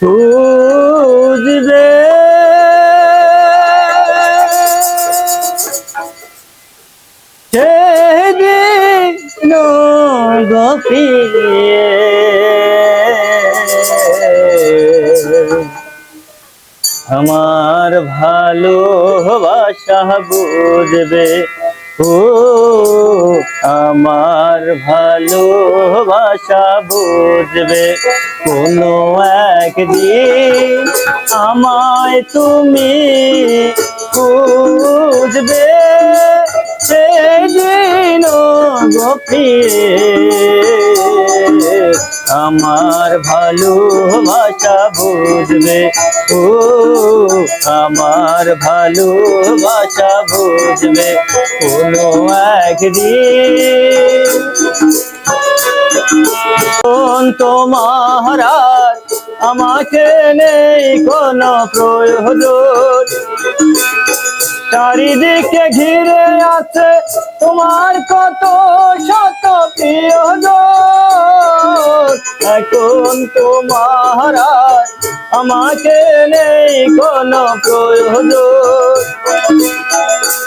খুঁজবে সেদিন গো ফিরে আমার ভালোবাসা বুঝবে ও আমার ভালোবাসা বুঝবে কোনো একদিন আমায় তুমি খুঁজবে সেদিন গো ফিরে আমার ভালোবাসা বুঝবে ও আমার ভালোবাসা বুঝবে কোনো একদিন তোমার আর আমাকে নেই কোনো প্রয়োজন চারিদিকে ঘিরে আছে তোমার কত শত প্রিয়জন এখন তোমার আর আমাকে নেই কোনো প্রয়োজন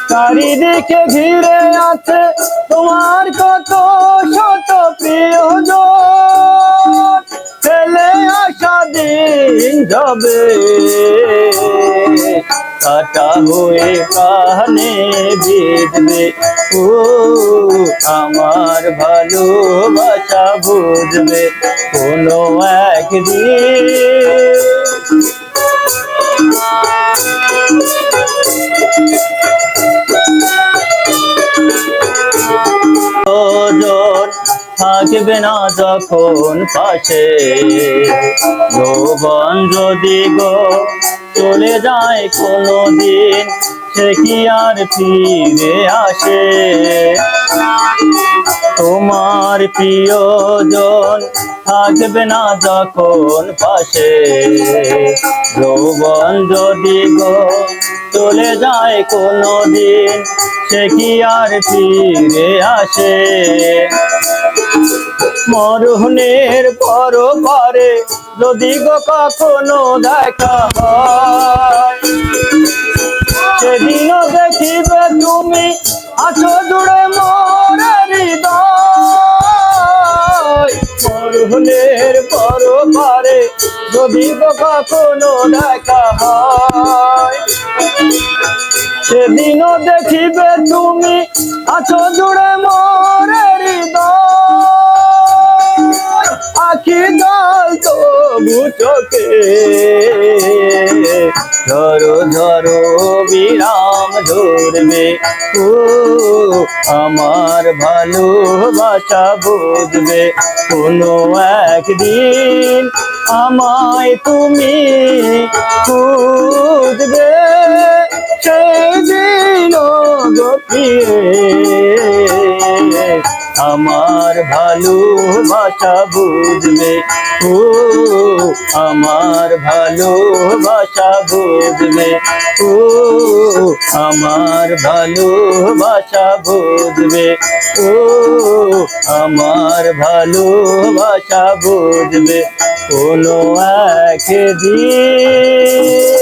চারিদিকে ঘিরে আছে তোমার কত শত প্রিয়জন ফেলে আসা দিন যাবে কাটা হয়ে কানে বিঁধবে ও আমার ভালোবাসা বুঝবে কোনো একদিন থাকবে না যখন পাশে যৌবন যদি গো চলে যায় কোনো দিন সে কি আর ফিরে আসে তোমার প্রিয়জন থাকবে না যখন পাশে যৌবন যদি গো চলে যায় কোনো দিন সে কি আর ফিরে আসে মরণের পর পারে যদি গো কখনো দেখা হয় সেদিনও দেখিবে তুমি আছো জুড়ে মোর হৃদয় মরণের পর পারে যদি গো কখনো দেখা হয় সেদিনও দেখিবে তুমি আছো জুড়ে মোর হৃদয় আখি জল তবু চোখে ধরো ধরো বিরাম ধরবে ও আমার ভালোবাসা বুঝবে কোনো একদিন আমায় তুমি খুঁজবে সেদিন গো ফিরে আমার ভালোবাসা বুঝবে ও আমার ভালোবাসা বুঝবে ও আমার ভালোবাসা বুঝবে ও আমার ভালোবাসা বুঝবে কোনো একদিন